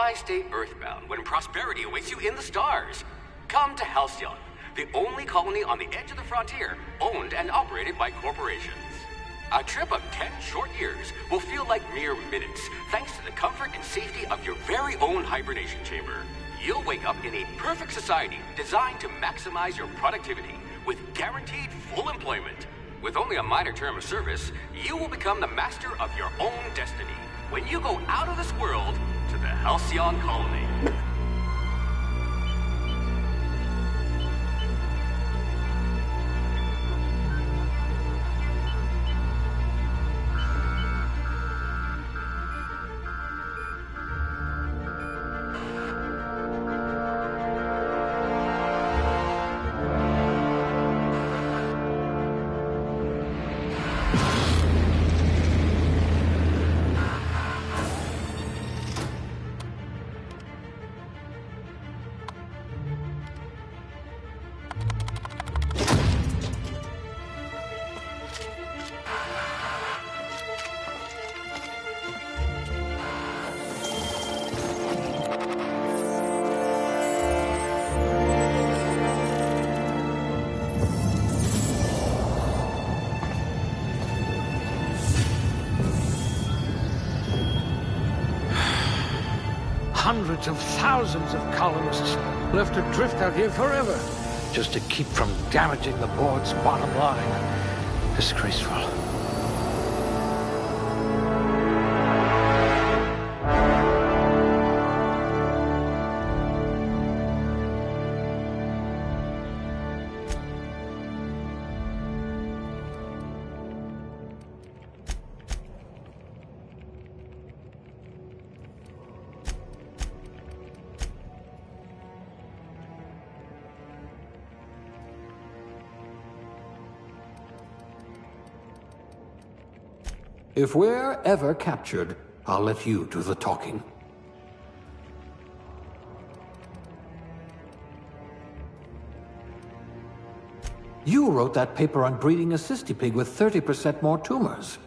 Why stay earthbound when prosperity awaits you in the stars? Come to Halcyon, the only colony on the edge of the frontier, owned and operated by corporations. A trip of 10 short years will feel like mere minutes, thanks to the comfort and safety of your very own hibernation chamber. You'll wake up in a perfect society designed to maximize your productivity, with guaranteed full employment. With only a minor term of service, you will become the master of your own destiny when you go out of this world to the Halcyon colony. Hundreds of thousands of colonists left adrift out here forever, just to keep from damaging the board's bottom line. Disgraceful. If we're ever captured, I'll let you do the talking. You wrote that paper on breeding a cystipig with 30% more tumors.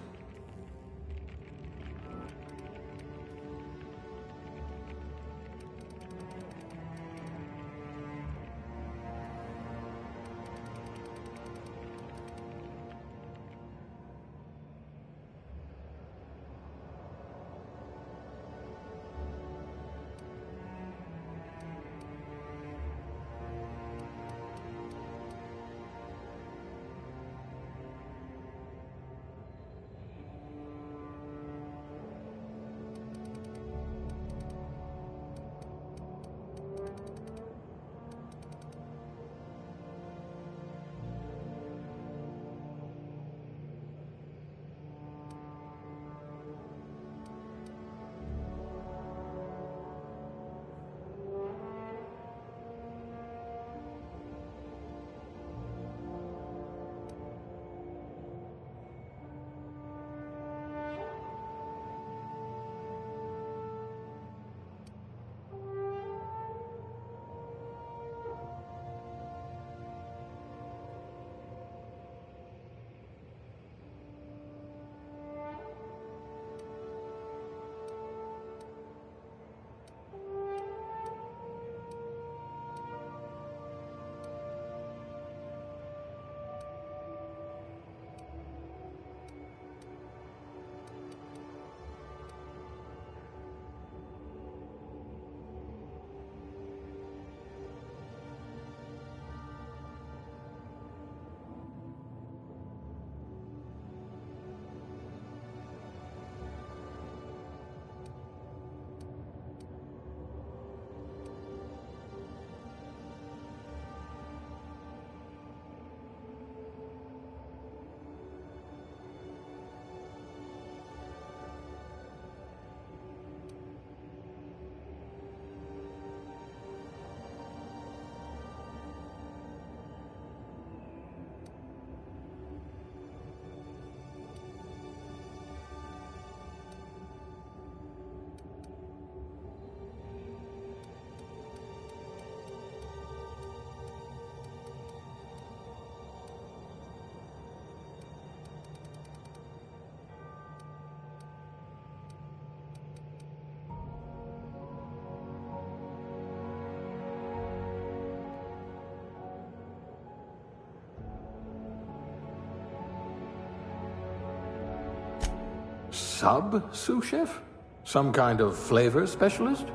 sous chef? Some kind of flavor specialist?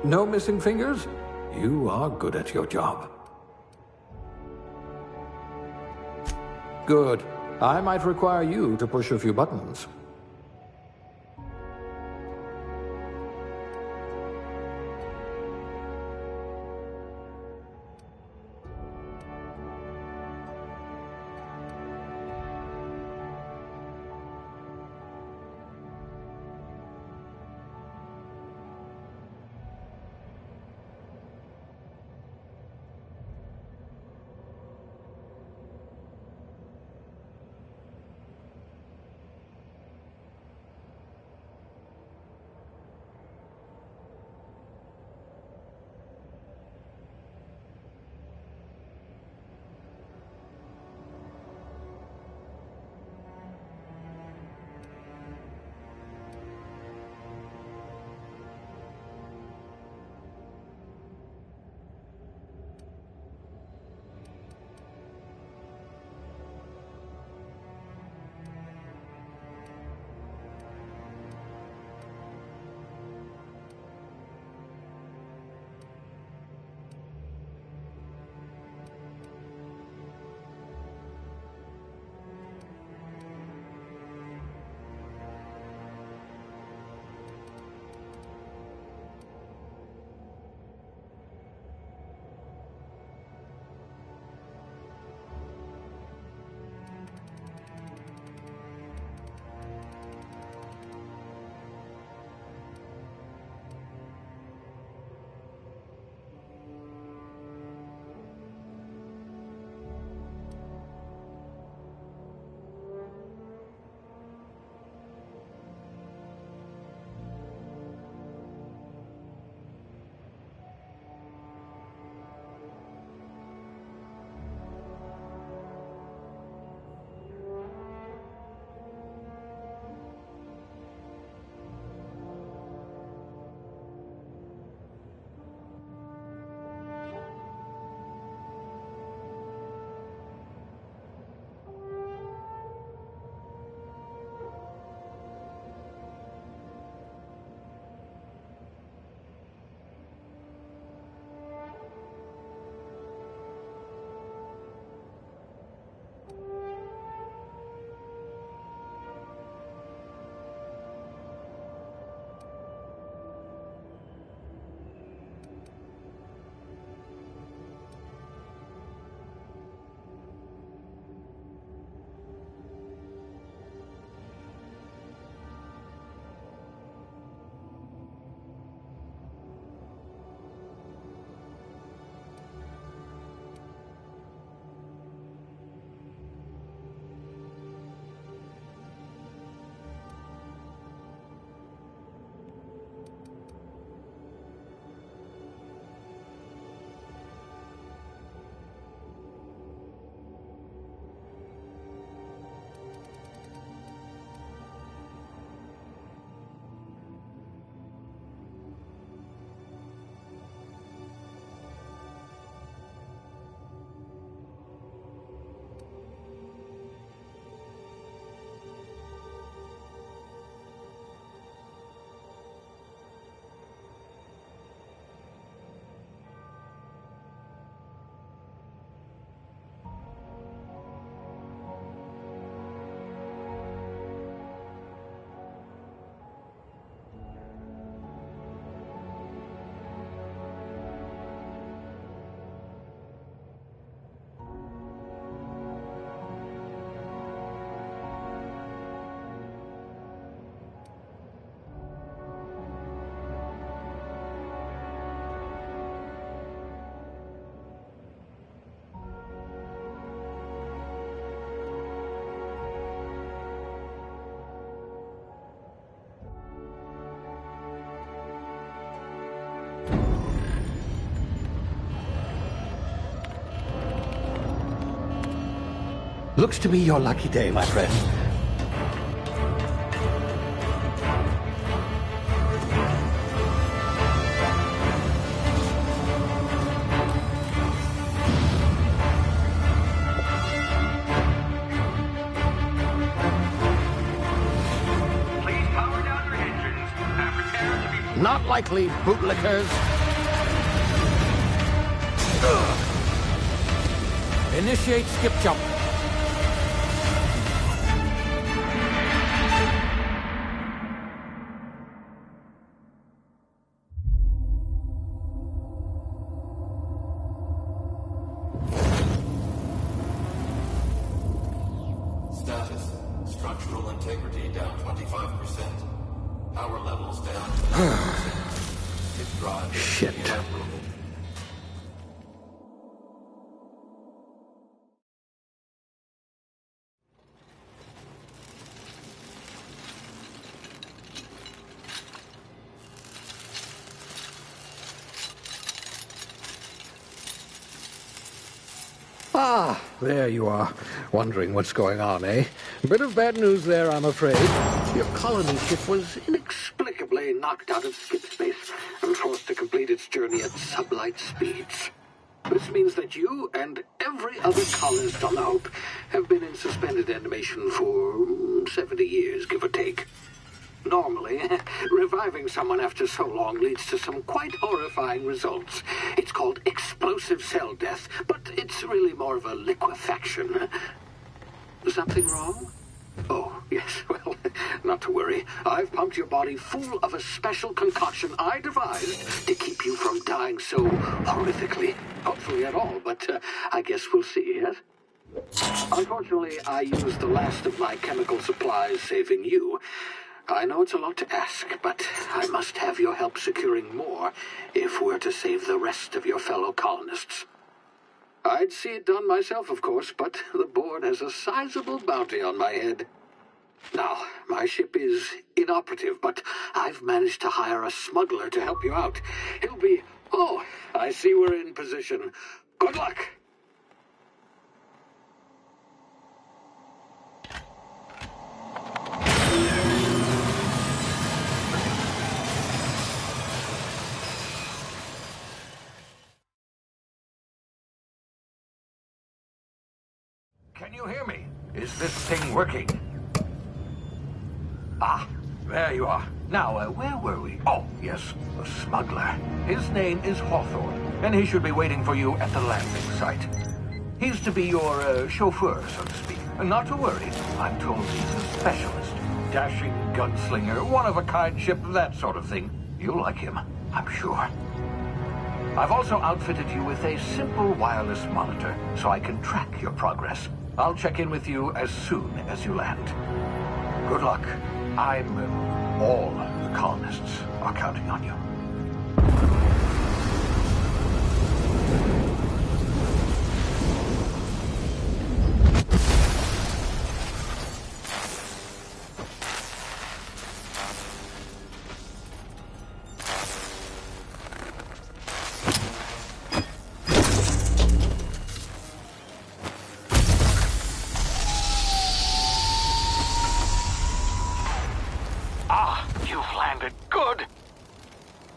No missing fingers? You are good at your job. Good. I might require you to push a few buttons. Looks to be your lucky day, my friend. Not likely, bootlickers. Initiate skip jump. Status. Structural integrity down 25%. Power levels down 10%. It drives Shit. inoperable. Ah, there you are. Wondering what's going on, eh? Bit of bad news there, I'm afraid. Your colony ship was inexplicably knocked out of skip space and forced to complete its journey at sublight speeds. This means that you and every other colonist on the Hope have been in suspended animation for 70 years, give or take. Normally, reviving someone after so long leads to some quite horrifying results. It's called explosive cell death, but it's really more of a liquefaction. Something wrong? Oh, yes, well, not to worry. I've pumped your body full of a special concoction I devised to keep you from dying so horrifically. Hopefully at all, but I guess we'll see, yes? Unfortunately, I used the last of my chemical supplies saving you. I know it's a lot to ask, but I must have your help securing more if we're to save the rest of your fellow colonists. I'd see it done myself, of course, but the board has a sizable bounty on my head. Now, my ship is inoperative, but I've managed to hire a smuggler to help you out. He'll be... Oh, I see we're in position. Good luck! Can you hear me? Is this thing working? Ah, there you are. Now, where were we? Oh, yes, the smuggler. His name is Hawthorne, and he should be waiting for you at the landing site. He's to be your chauffeur, so to speak. Not to worry, I'm told he's a specialist. Dashing gunslinger, one-of-a-kind ship, that sort of thing. You'll like him, I'm sure. I've also outfitted you with a simple wireless monitor, so I can track your progress. I'll check in with you as soon as you land. Good luck. All the colonists are counting on you.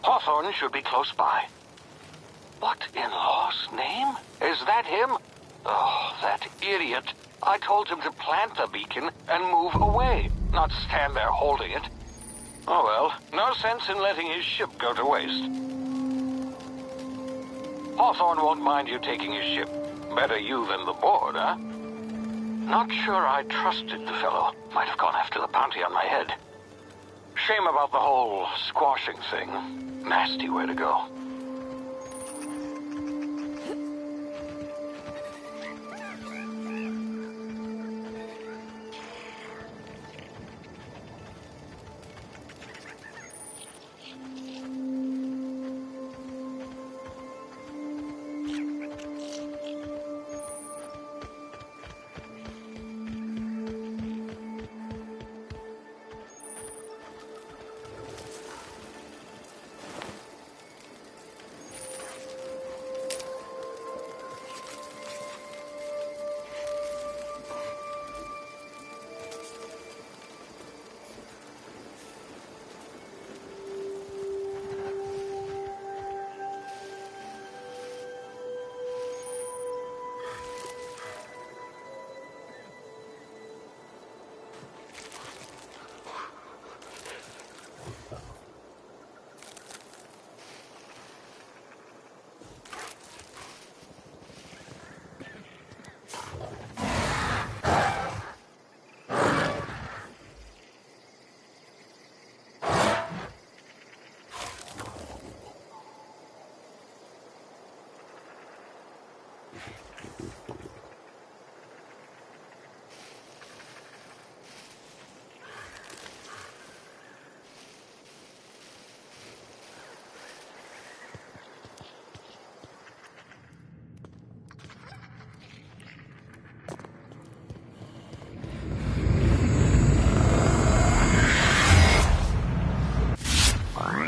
Hawthorne should be close by. What in law's name? Is that him? Oh, that idiot. I told him to plant the beacon and move away, not stand there holding it. Oh well, no sense in letting his ship go to waste. Hawthorne won't mind you taking his ship. Better you than the board, huh? Not sure I trusted the fellow. Might have gone after the bounty on my head. Shame about the whole squashing thing. Nasty way to go.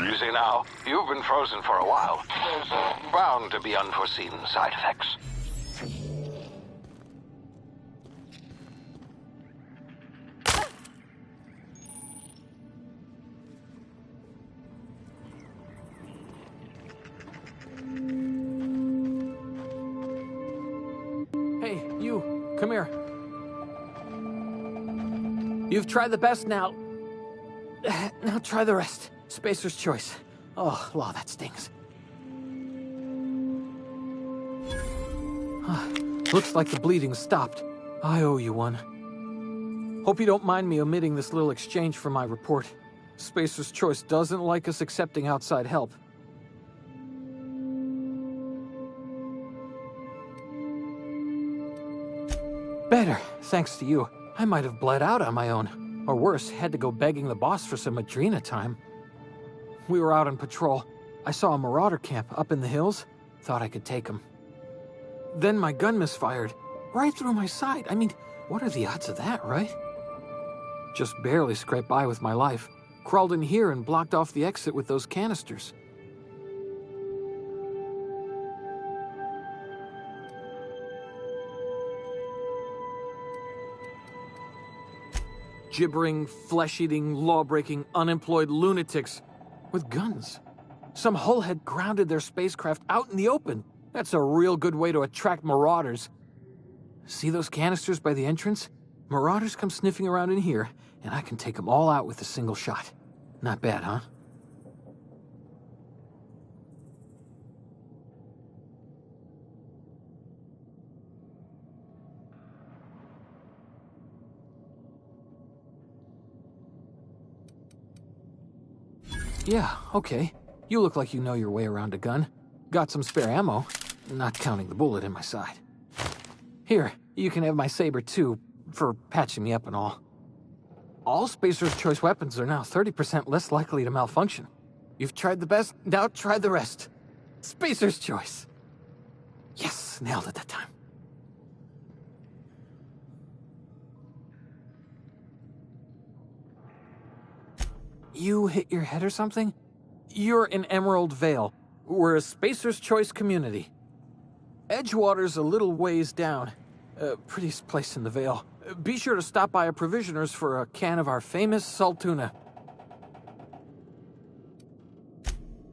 Easy now. You've been frozen for a while. There's bound to be unforeseen side effects. Hey, you, come here. You've tried the best now. Now try the rest. Spacer's choice. Oh, law, that stings. Looks like the bleeding stopped. I owe you one. Hope you don't mind me omitting this little exchange from my report. Spacer's choice doesn't like us accepting outside help. Better, thanks to you. I might have bled out on my own. Or worse, had to go begging the boss for some Adrena time. We were out on patrol. I saw a marauder camp up in the hills. Thought I could take him. Then my gun misfired. Right through my side. I mean, what are the odds of that, right? Just barely scraped by with my life. Crawled in here and blocked off the exit with those canisters. Gibbering, flesh-eating, law-breaking, unemployed lunatics with guns. Some hullhead grounded their spacecraft out in the open. That's a real good way to attract marauders. See those canisters by the entrance? Marauders come sniffing around in here, and I can take them all out with a single shot. Not bad, huh? Yeah, okay. You look like you know your way around a gun. Got some spare ammo, not counting the bullet in my side. Here, you can have my saber too, for patching me up and all. All Spacer's choice weapons are now 30% less likely to malfunction. You've tried the best, now try the rest. Spacer's choice. Yes, nailed it that time. You hit your head or something? You're in Emerald Vale. We're a Spacer's Choice community. Edgewater's a little ways down. Prettiest place in the Vale. Be sure to stop by a provisioner's for a can of our famous salt tuna.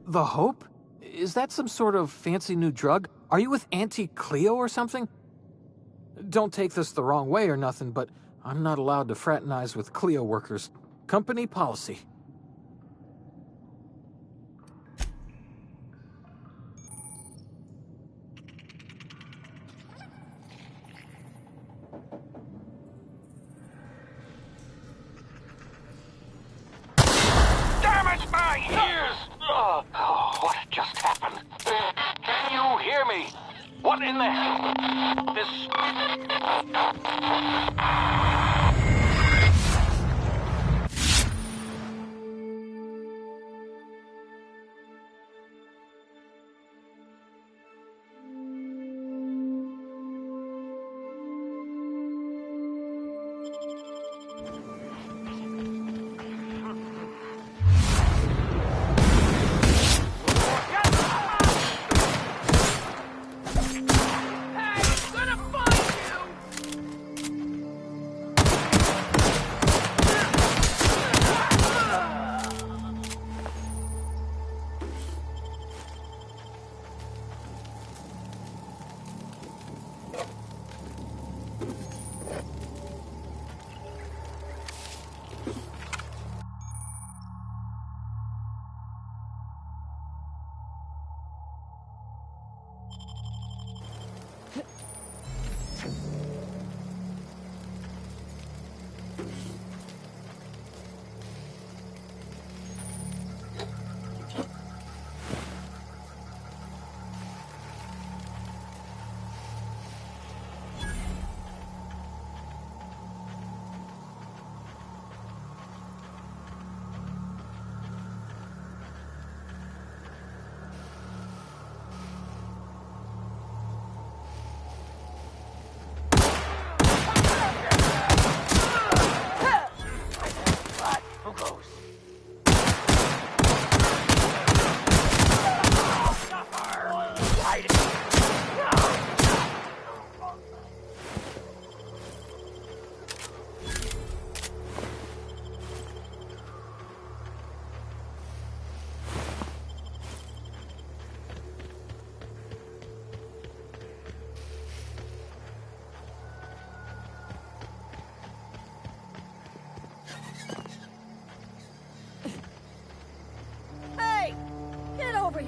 The Hope? Is that some sort of fancy new drug? Are you with Auntie Cleo or something? Don't take this the wrong way or nothing, but I'm not allowed to fraternize with Cleo workers. Company policy. My ears! Oh, what just happened? Can you hear me? What in the hell? This...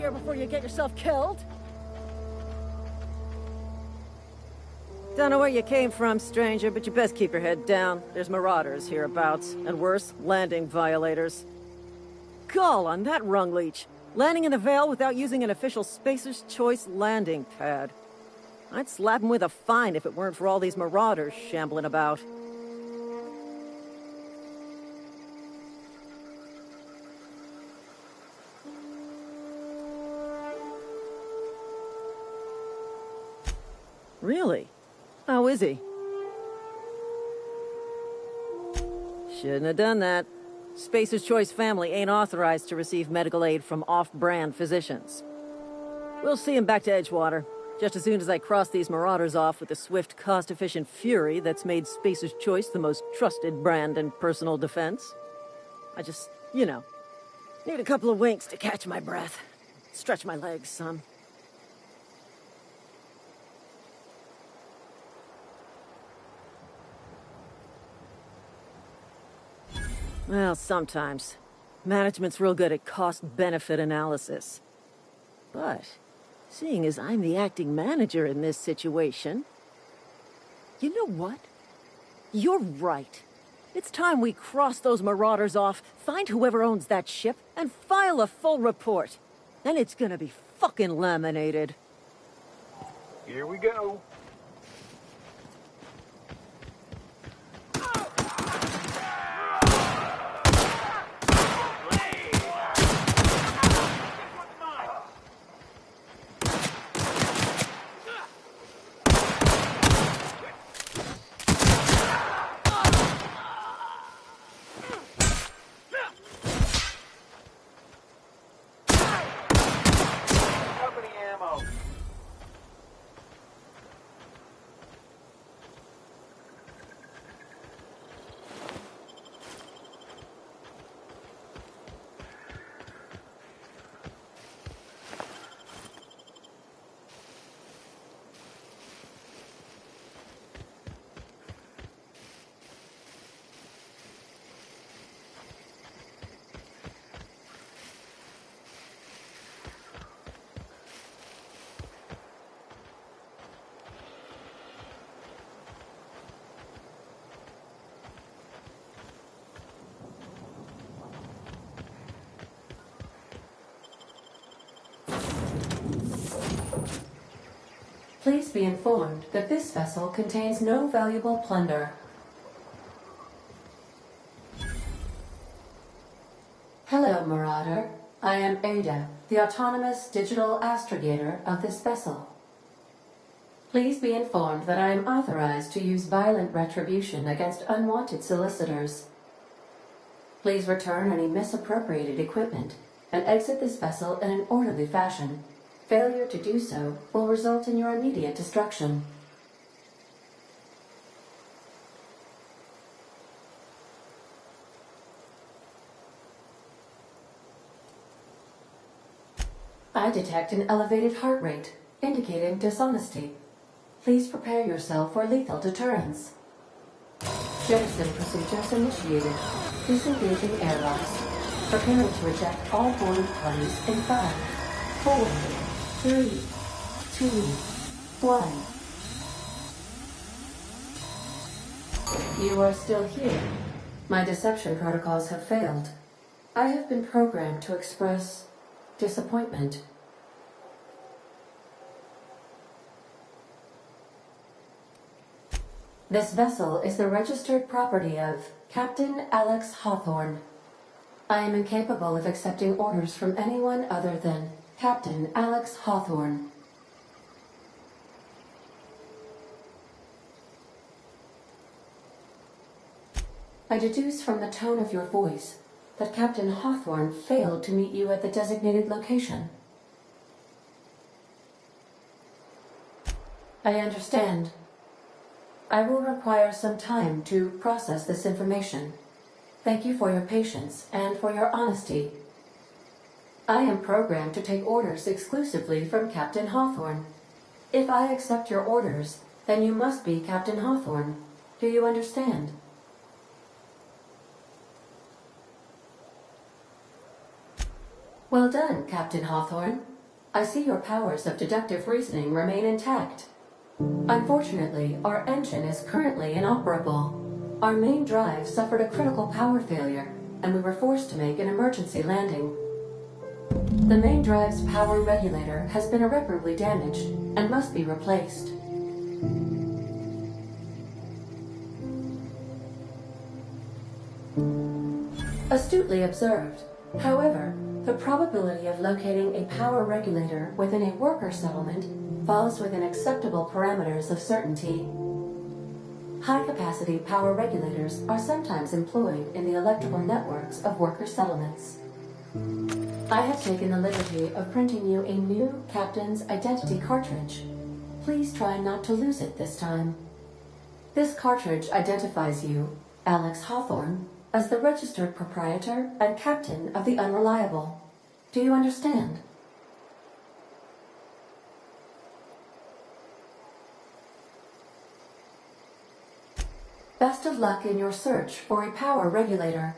here before you get yourself killed. Don't know where you came from, stranger, but you best keep your head down. There's marauders hereabouts, and worse, landing violators. Gall on that rung leech. Landing in the Vale without using an official Spacer's Choice landing pad. I'd slap him with a fine if it weren't for all these marauders shambling about. Really? How is he? Shouldn't have done that. Spacer's Choice family ain't authorized to receive medical aid from off-brand physicians. We'll see him back to Edgewater, just as soon as I cross these marauders off with the swift, cost-efficient fury that's made Spacer's Choice the most trusted brand in personal defense. I just, need a couple of winks to catch my breath. Stretch my legs some. Well, sometimes. Management's real good at cost-benefit analysis. But, seeing as I'm the acting manager in this situation... You know what? You're right. It's time we cross those marauders off, find whoever owns that ship, and file a full report. Then it's gonna be fucking laminated. Here we go. Please be informed that this vessel contains no valuable plunder. Hello, Marauder. I am Ada, the autonomous digital astrogator of this vessel. Please be informed that I am authorized to use violent retribution against unwanted solicitors. Please return any misappropriated equipment and exit this vessel in an orderly fashion. Failure to do so will result in your immediate destruction. I detect an elevated heart rate, indicating dishonesty. Please prepare yourself for lethal deterrence. Jettison procedures initiated. Disengaging airlocks. Preparing to eject all boarding parties in 5, 4, 3, 2, 1. You are still here. My deception protocols have failed. I have been programmed to express disappointment. This vessel is the registered property of Captain Alex Hawthorne. I am incapable of accepting orders from anyone other than Captain Alex Hawthorne. I deduce from the tone of your voice that Captain Hawthorne failed to meet you at the designated location. I understand. I will require some time to process this information. Thank you for your patience and for your honesty. I am programmed to take orders exclusively from Captain Hawthorne. If I accept your orders, then you must be Captain Hawthorne. Do you understand? Well done, Captain Hawthorne. I see your powers of deductive reasoning remain intact. Unfortunately, our engine is currently inoperable. Our main drive suffered a critical power failure, and we were forced to make an emergency landing. The main drive's power regulator has been irreparably damaged and must be replaced. Astutely observed. However, the probability of locating a power regulator within a worker settlement falls within acceptable parameters of certainty. High-capacity power regulators are sometimes employed in the electrical networks of worker settlements. I have taken the liberty of printing you a new Captain's Identity cartridge. Please try not to lose it this time. This cartridge identifies you, Alex Hawthorne, as the registered proprietor and captain of the Unreliable. Do you understand? Best of luck in your search for a power regulator.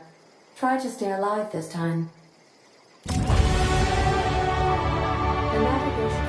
Try to stay alive this time. The navigation...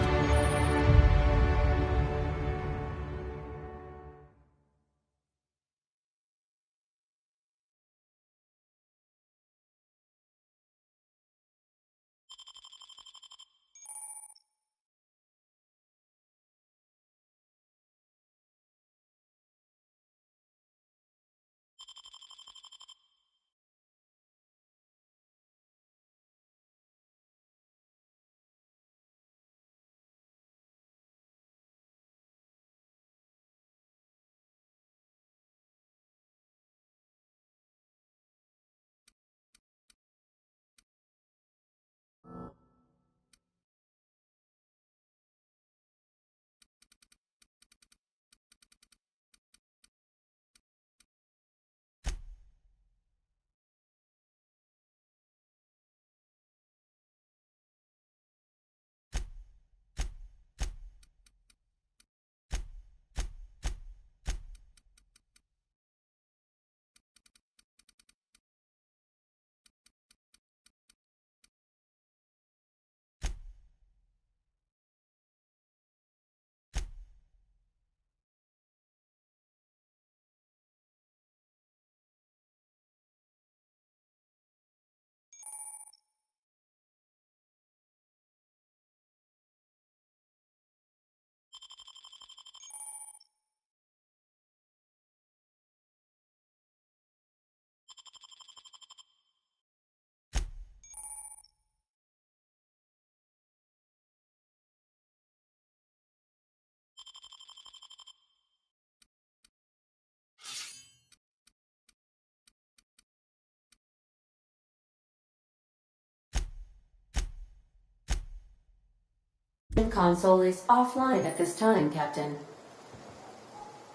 console is offline at this time, Captain.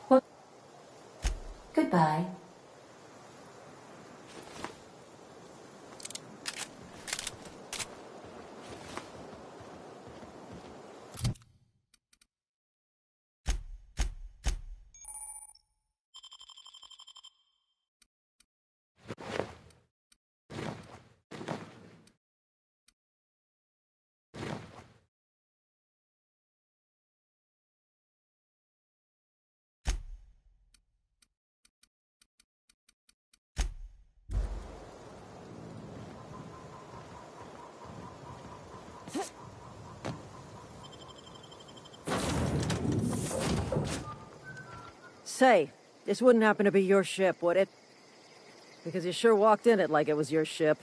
Well, goodbye. Say, this wouldn't happen to be your ship, would it? Because you sure walked in it like it was your ship.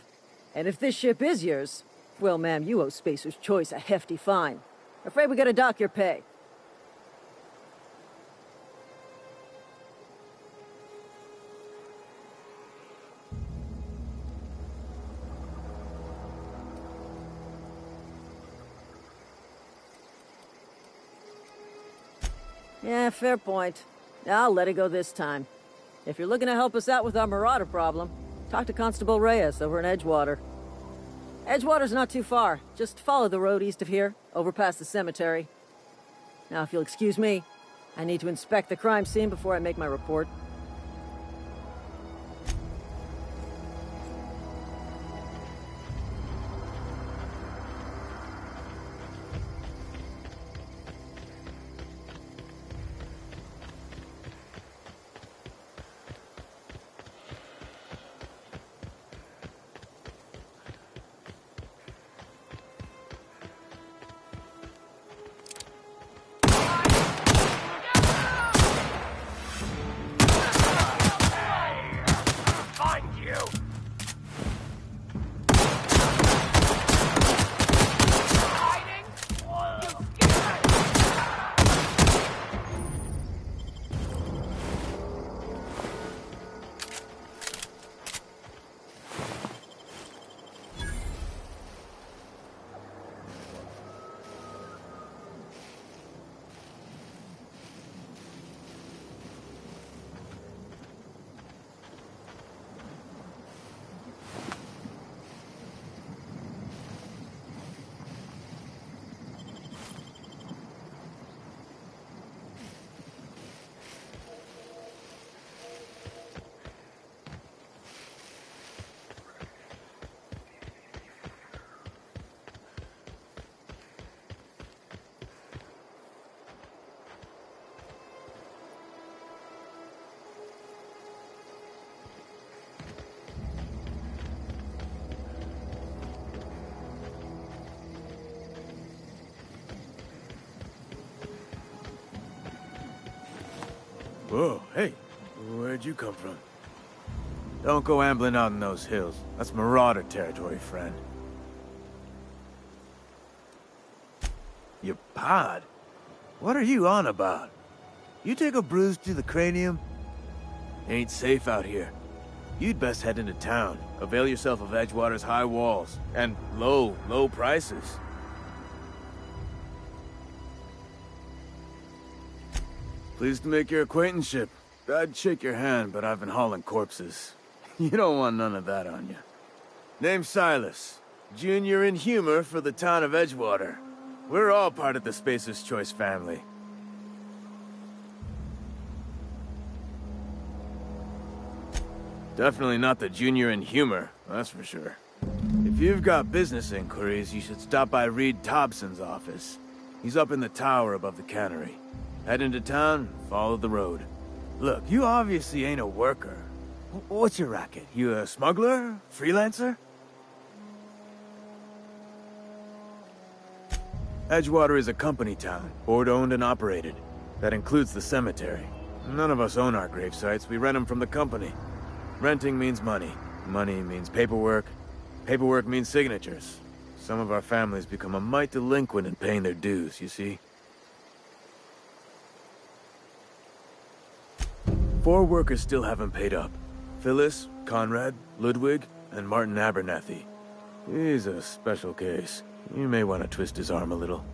And if this ship is yours, well, ma'am, you owe Spacer's Choice a hefty fine. Afraid we gotta dock your pay. Yeah, fair point. I'll let it go this time. If you're looking to help us out with our Marauder problem, talk to Constable Reyes over in Edgewater. Edgewater's not too far. Just follow the road east of here, over past the cemetery. Now, if you'll excuse me, I need to inspect the crime scene before I make my report. Whoa, hey, where'd you come from? Don't go ambling out in those hills. That's Marauder territory, friend. Your pod? What are you on about? You take a bruise to the cranium? Ain't safe out here. You'd best head into town. Avail yourself of Edgewater's high walls. And low prices. Pleased to make your acquaintanceship. I'd shake your hand, but I've been hauling corpses. You don't want none of that on you. Name's Silas. Junior in humor for the town of Edgewater. We're all part of the Spacer's Choice family. Definitely not the junior in humor, that's for sure. If you've got business inquiries, you should stop by Reed Thompson's office. He's up in the tower above the cannery. Head into town, follow the road. Look, you obviously ain't a worker. What's your racket? You a smuggler? Freelancer? Edgewater is a company town, board-owned and operated. That includes the cemetery. None of us own our grave sites, we rent them from the company. Renting means money. Money means paperwork. Paperwork means signatures. Some of our families become a mite delinquent in paying their dues, you see? 4 workers still haven't paid up. Phyllis, Conrad, Ludwig, and Martin Abernathy. He's a special case. You may want to twist his arm a little.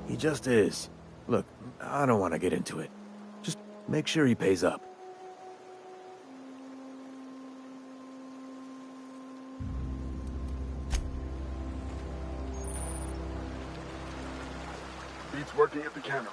He just is. Look, I don't want to get into it. Just make sure he pays up. Beats working at the cannery.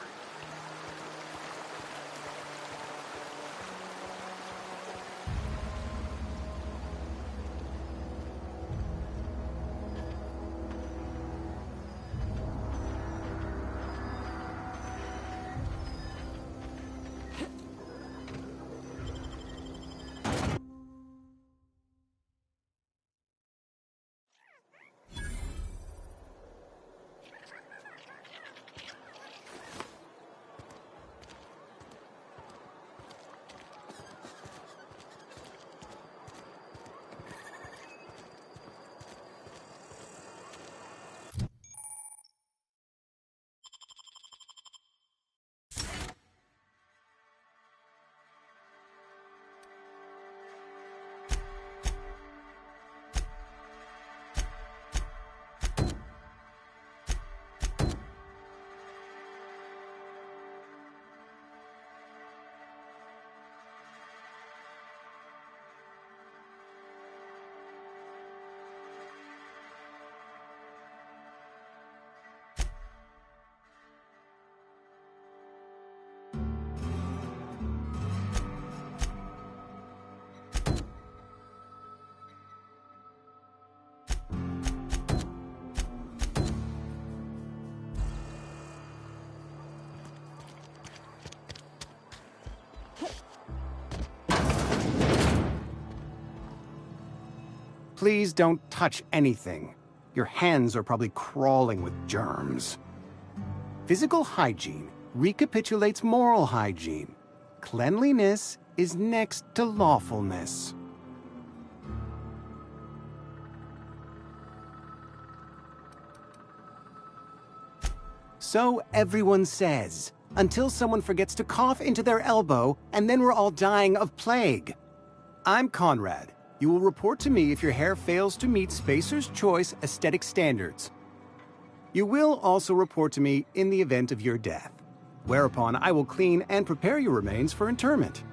Please don't touch anything. Your hands are probably crawling with germs. Physical hygiene recapitulates moral hygiene. Cleanliness is next to lawfulness. So everyone says, until someone forgets to cough into their elbow, and then we're all dying of plague. I'm Conrad. You will report to me if your hair fails to meet Spacer's Choice aesthetic standards. You will also report to me in the event of your death, whereupon I will clean and prepare your remains for interment.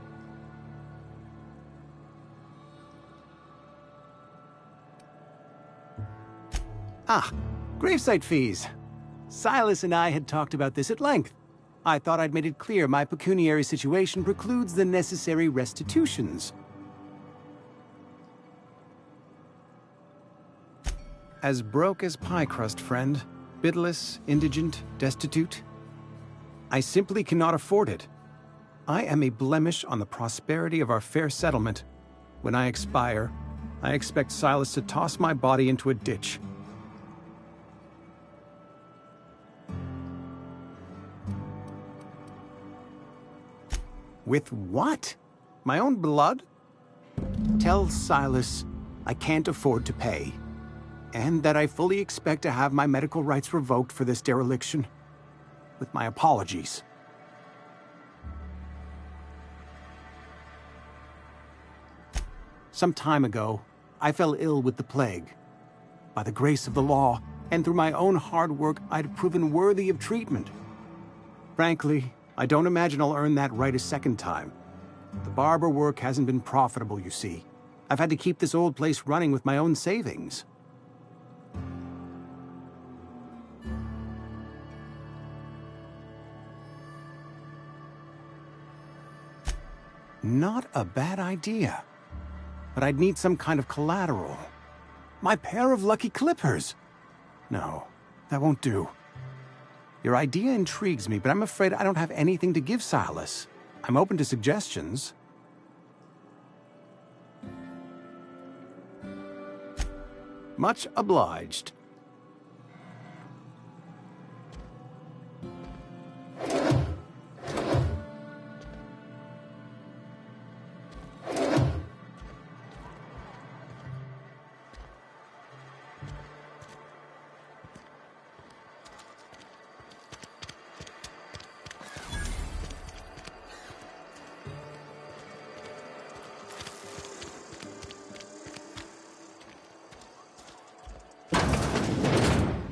Ah, gravesite fees. Silas and I had talked about this at length. I thought I'd made it clear my pecuniary situation precludes the necessary restitutions. As broke as pie crust, friend. Bidless, indigent, destitute. I simply cannot afford it. I am a blemish on the prosperity of our fair settlement. When I expire, I expect Silas to toss my body into a ditch. With what? My own blood? Tell Silas I can't afford to pay, and that I fully expect to have my medical rights revoked for this dereliction. With my apologies. Some time ago, I fell ill with the plague. By the grace of the law, and through my own hard work, I'd proven worthy of treatment. Frankly, I don't imagine I'll earn that right a second time. The barber work hasn't been profitable, you see. I've had to keep this old place running with my own savings. Not a bad idea. But I'd need some kind of collateral. My pair of lucky clippers! No, that won't do. Your idea intrigues me, but I'm afraid I don't have anything to give Silas. I'm open to suggestions. Much obliged.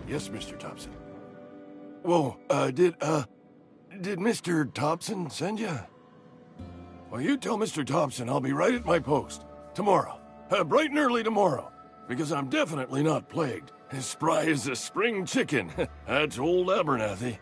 Yes, Mr. Thompson. Whoa, did Mr. Thompson send you? Well, you tell Mr. Thompson I'll be right at my post. Tomorrow. Bright and early tomorrow. Because I'm definitely not plagued. As spry as a spring chicken. That's old Abernathy.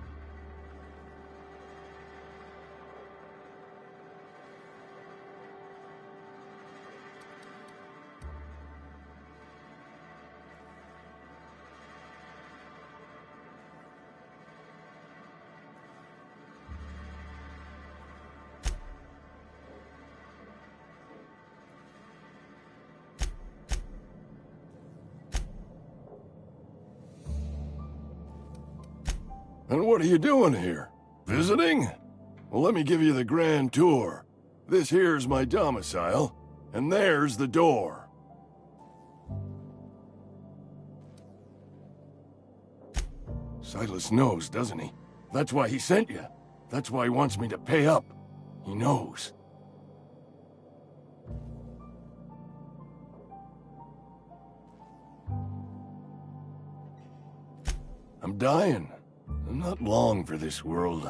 And what are you doing here? Visiting? Well, let me give you the grand tour. This here's my domicile, and there's the door. Silas knows, doesn't he? That's why he sent you. That's why he wants me to pay up. He knows. I'm dying. I'm not long for this world.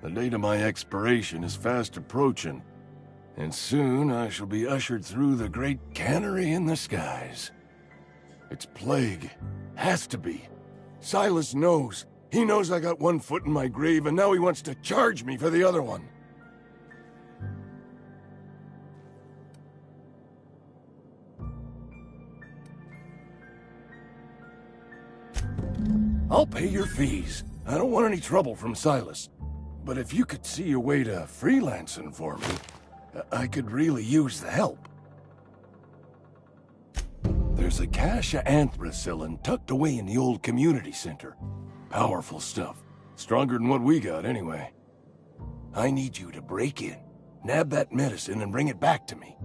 The date of my expiration is fast approaching, and soon I shall be ushered through the great cannery in the skies. It's plague. Has to be. Silas knows. He knows I got one foot in my grave, and now he wants to charge me for the other one. I'll pay your fees. I don't want any trouble from Silas. But if you could see a way to freelancing for me, I could really use the help. There's a cache of anthracillin tucked away in the old community center. Powerful stuff. Stronger than what we got, anyway. I need you to break in, nab that medicine, and bring it back to me.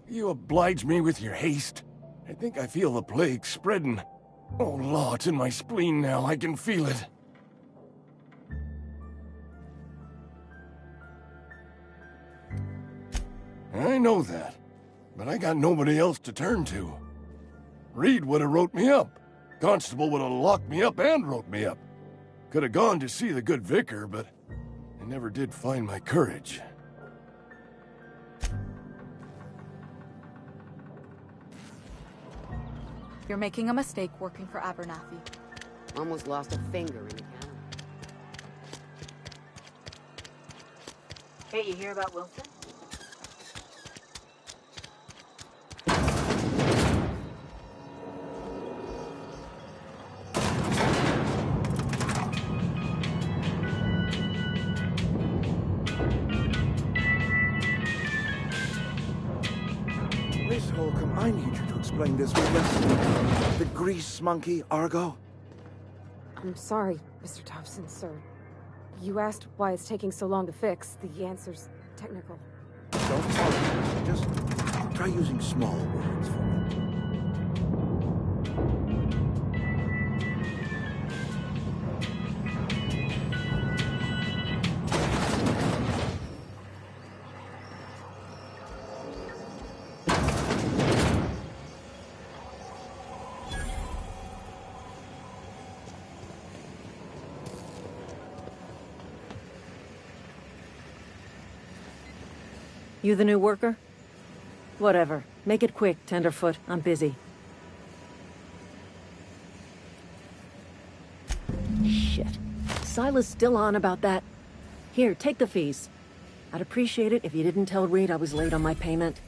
You oblige me with your haste. I think I feel the plague spreading. Oh, Law, it's in my spleen now. I can feel it. I know that, but I got nobody else to turn to. Reed would have wrote me up. Constable would have locked me up and wrote me up. Could have gone to see the good vicar, but I never did find my courage. You're making a mistake working for Abernathy. Almost lost a finger in the cannon. Hey, you hear about Wilson? Miss Holcomb, I need you to explain this with the grease monkey, Argo. I'm sorry, Mr. Thompson, sir. You asked why it's taking so long to fix. The answer's technical. Don't apologize. Just try using small words for me. You the new worker? Whatever. Make it quick, Tenderfoot. I'm busy. Shit. Silas still on about that. Here, take the fees. I'd appreciate it if you didn't tell Reed I was late on my payment.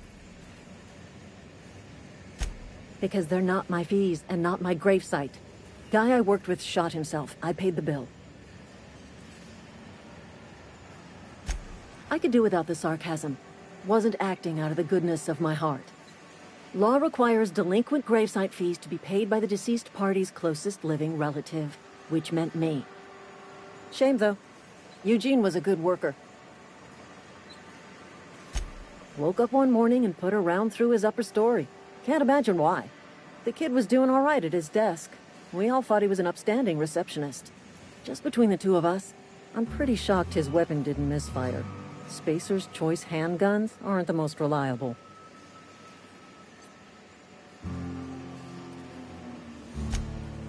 Because they're not my fees and not my gravesite. Guy I worked with shot himself. I paid the bill. I could do without the sarcasm. Wasn't acting out of the goodness of my heart. Law requires delinquent gravesite fees to be paid by the deceased party's closest living relative, which meant me. Shame, though. Eugene was a good worker. Woke up one morning and put a round through his upper story. Can't imagine why. The kid was doing all right at his desk. We all thought he was an upstanding receptionist. Just between the two of us, I'm pretty shocked his weapon didn't misfire. Spacer's Choice handguns aren't the most reliable.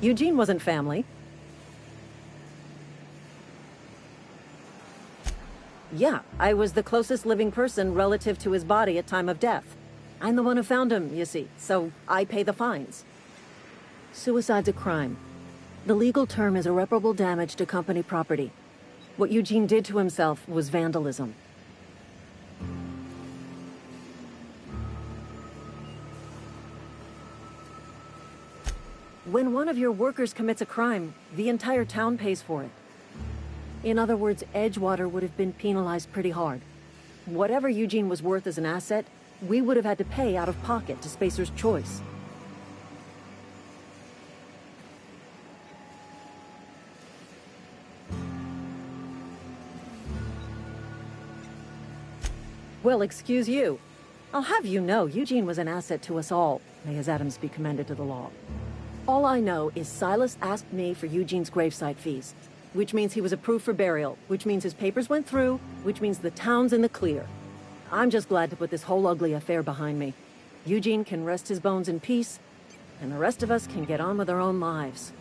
Eugene wasn't family. Yeah, I was the closest living person relative to his body at time of death. I'm the one who found him, you see, so I pay the fines. Suicide's a crime. The legal term is irreparable damage to company property. What Eugene did to himself was vandalism. When one of your workers commits a crime, the entire town pays for it. In other words, Edgewater would have been penalized pretty hard. Whatever Eugene was worth as an asset, we would have had to pay out of pocket to Spacer's Choice. Well, excuse you. I'll have you know, Eugene was an asset to us all. May his atoms be commended to the law. All I know is Silas asked me for Eugene's gravesite fees, which means he was approved for burial, which means his papers went through, which means the town's in the clear. I'm just glad to put this whole ugly affair behind me. Eugene can rest his bones in peace, and the rest of us can get on with our own lives.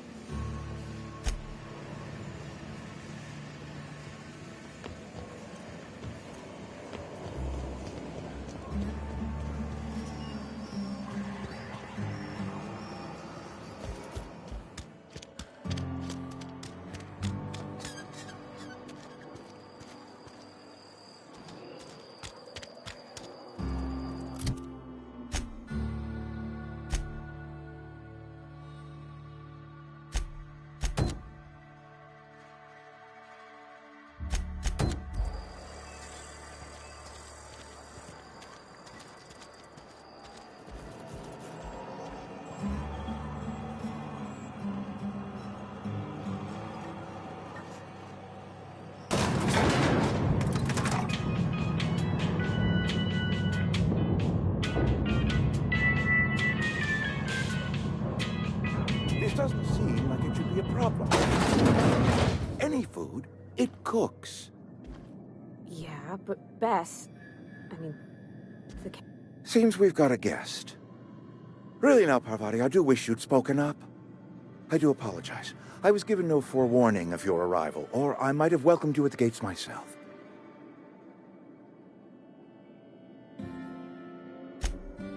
This doesn't seem like it should be a problem. Any food, it cooks. Yeah, but Bess... I mean... Seems we've got a guest. Really now, Parvati, I do wish you'd spoken up. I do apologize. I was given no forewarning of your arrival, or I might have welcomed you at the gates myself.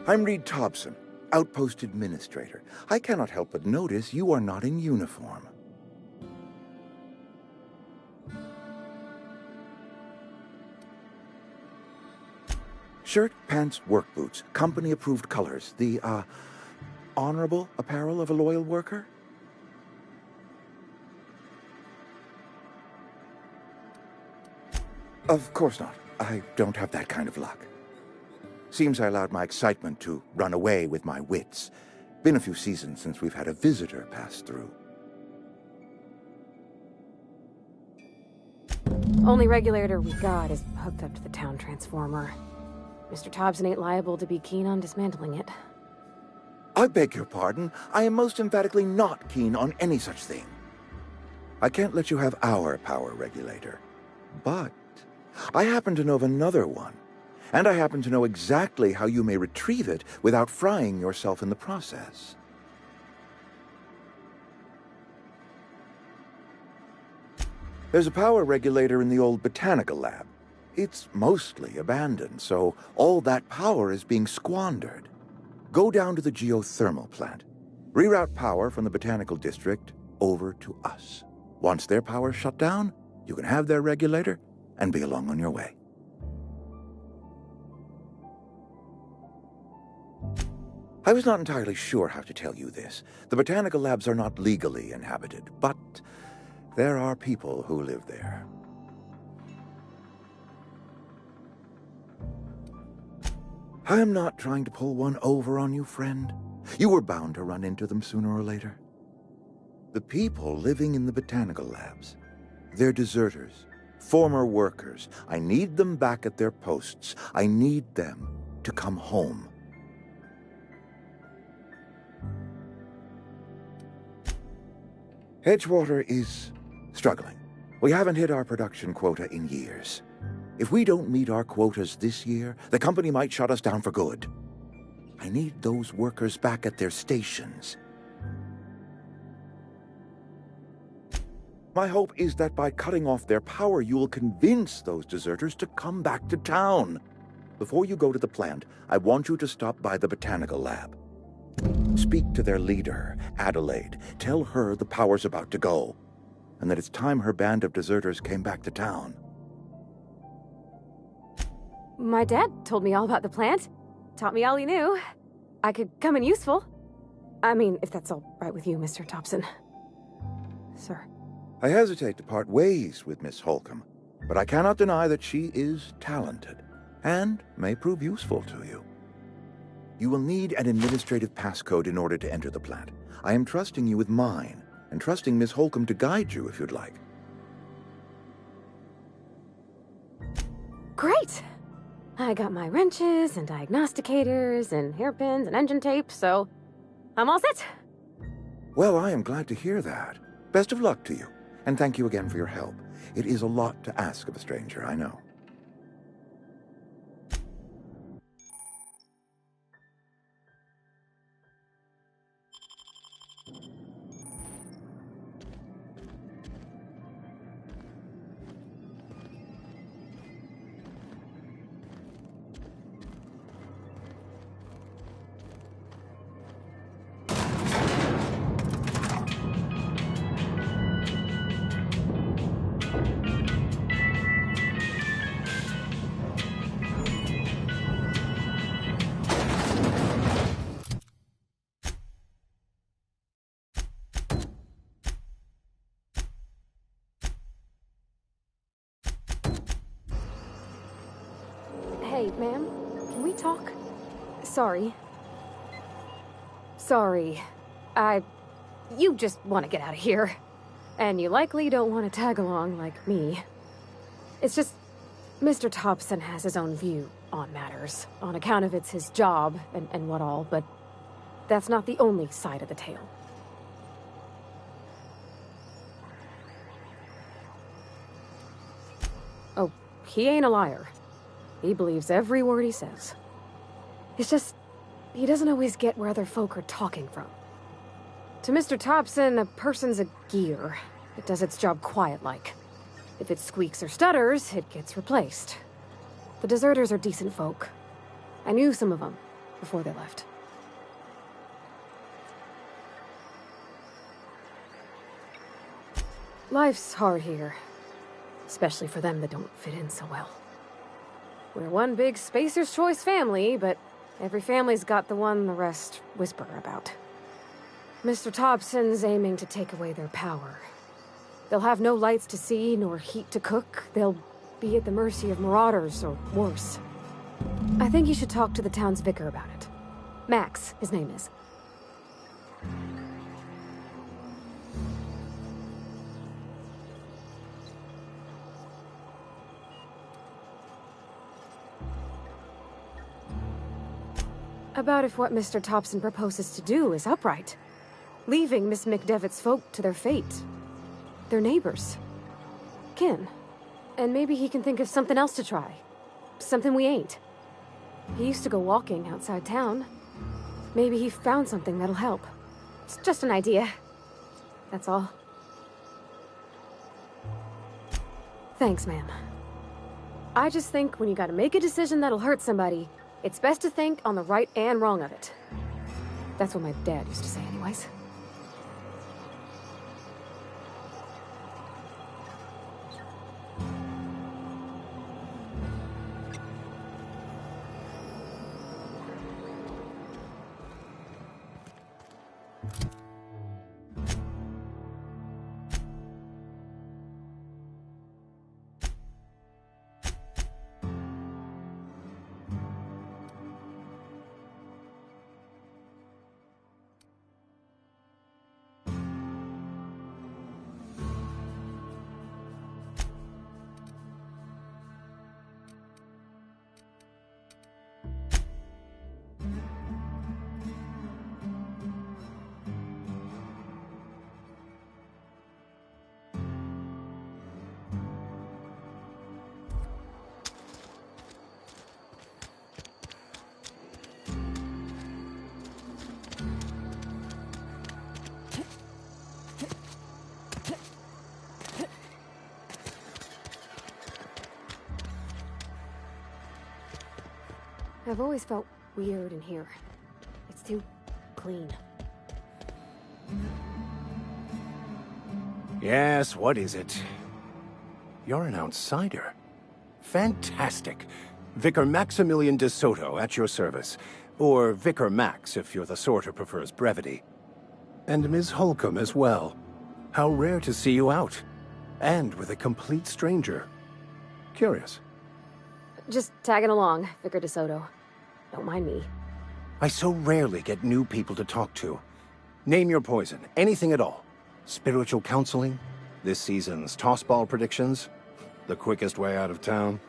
I'm Reed Thompson, Outpost Administrator. I cannot help but notice you are not in uniform. Shirt, pants, work boots, company-approved colors. The, honorable apparel of a loyal worker? Of course not. I don't have that kind of luck. Seems I allowed my excitement to run away with my wits. Been a few seasons since we've had a visitor pass through. Only regulator we got is hooked up to the town transformer. Mr. Thompson ain't liable to be keen on dismantling it. I beg your pardon. I am most emphatically not keen on any such thing. I can't let you have our power regulator. But I happen to know of another one. And I happen to know exactly how you may retrieve it without frying yourself in the process. There's a power regulator in the old botanical lab. It's mostly abandoned, so all that power is being squandered. Go down to the geothermal plant. Reroute power from the botanical district over to us. Once their power's shut down, you can have their regulator and be along on your way. I was not entirely sure how to tell you this. The botanical labs are not legally inhabited, but there are people who live there. I am not trying to pull one over on you, friend. You were bound to run into them sooner or later. The people living in the botanical labs, they're deserters, former workers. I need them back at their posts. I need them to come home. Edgewater is struggling. We haven't hit our production quota in years. If we don't meet our quotas this year, the company might shut us down for good. I need those workers back at their stations. My hope is that by cutting off their power, you will convince those deserters to come back to town. Before you go to the plant, I want you to stop by the botanical lab. Speak to their leader, Adelaide. Tell her the power's about to go, and that it's time her band of deserters came back to town. My dad told me all about the plant. Taught me all he knew. I could come in useful. I mean, if that's all right with you, Mr. Thompson. Sir. I hesitate to part ways with Miss Holcomb, but I cannot deny that she is talented, and may prove useful to you. You will need an administrative passcode in order to enter the plant. I am trusting you with mine, and trusting Miss Holcomb to guide you if you'd like. Great! I got my wrenches and diagnosticators and hairpins and engine tape, so I'm all set. Well, I am glad to hear that. Best of luck to you, and thank you again for your help. It is a lot to ask of a stranger, I know. Hey, ma'am, can we talk? Sorry. Sorry. You just want to get out of here. And you likely don't want to tag along like me. It's just, Mr. Thompson has his own view on matters, on account of it's his job and what all, but that's not the only side of the tale. Oh, he ain't a liar. He believes every word he says. It's just, he doesn't always get where other folk are talking from. To Mr. Thompson, a person's a gear. It does its job quiet-like. If it squeaks or stutters, it gets replaced. The deserters are decent folk. I knew some of them before they left. Life's hard here, especially for them that don't fit in so well. We're one big Spacer's Choice family, but every family's got the one the rest whisper about. Mr. Thompson's aiming to take away their power. They'll have no lights to see, nor heat to cook. They'll be at the mercy of marauders, or worse. I think you should talk to the town's vicar about it. Max, his name is. About if what Mr. Thompson proposes to do is upright. Leaving Miss McDevitt's folk to their fate. Their neighbors. Kin. And maybe he can think of something else to try. Something we ain't. He used to go walking outside town. Maybe he found something that'll help. It's just an idea. That's all. Thanks, ma'am. I just think when you gotta make a decision that'll hurt somebody, it's best to think on the right and wrong of it. That's what my dad used to say anyways. I've always felt weird in here. It's too clean. Yes, what is it? You're an outsider. Fantastic. Vicar Maximilian de Soto at your service. Or Vicar Max, if you're the sort who prefers brevity. And Ms. Holcomb as well. How rare to see you out. And with a complete stranger. Curious. Just tagging along, Vicar de Soto. Don't mind me. I so rarely get new people to talk to. Name your poison, anything at all. Spiritual counseling, this season's tossball predictions, the quickest way out of town.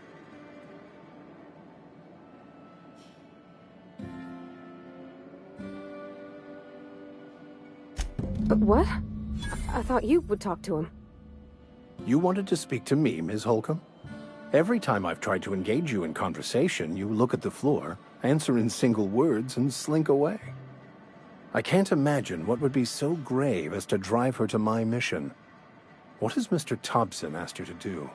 But what? I thought you would talk to him. You wanted to speak to me, Ms. Holcomb? Every time I've tried to engage you in conversation, you look at the floor, answer in single words, and slink away. I can't imagine what would be so grave as to drive her to my mission. What has Mr. Thompson asked her to do?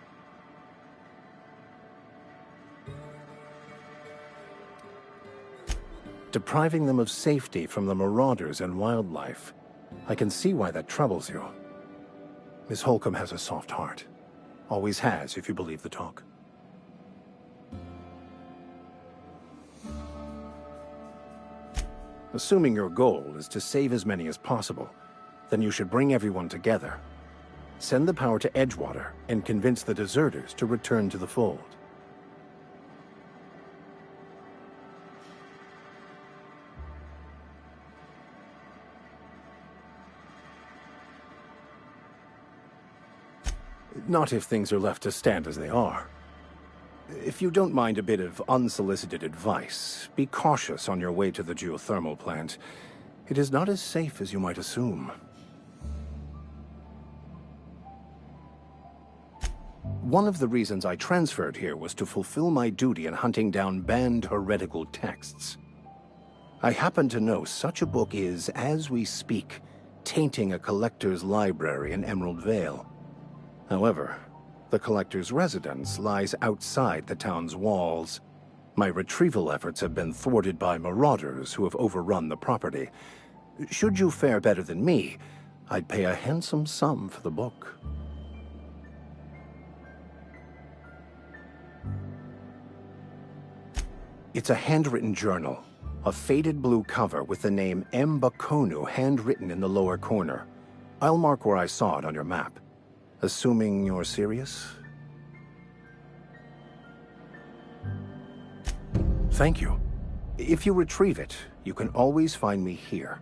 Depriving them of safety from the marauders and wildlife. I can see why that troubles you. Miss Holcomb has a soft heart. Always has, if you believe the talk. Assuming your goal is to save as many as possible, then you should bring everyone together. Send the power to Edgewater and convince the deserters to return to the fold. Not if things are left to stand as they are. If you don't mind a bit of unsolicited advice, be cautious on your way to the geothermal plant. It is not as safe as you might assume. One of the reasons I transferred here was to fulfill my duty in hunting down banned heretical texts. I happen to know such a book is, as we speak, tainting a collector's library in Emerald Vale. However, the collector's residence lies outside the town's walls. My retrieval efforts have been thwarted by marauders who have overrun the property. Should you fare better than me, I'd pay a handsome sum for the book. It's a handwritten journal, a faded blue cover with the name M. Bakonu handwritten in the lower corner. I'll mark where I saw it on your map. Assuming you're serious? Thank you. If you retrieve it, you can always find me here.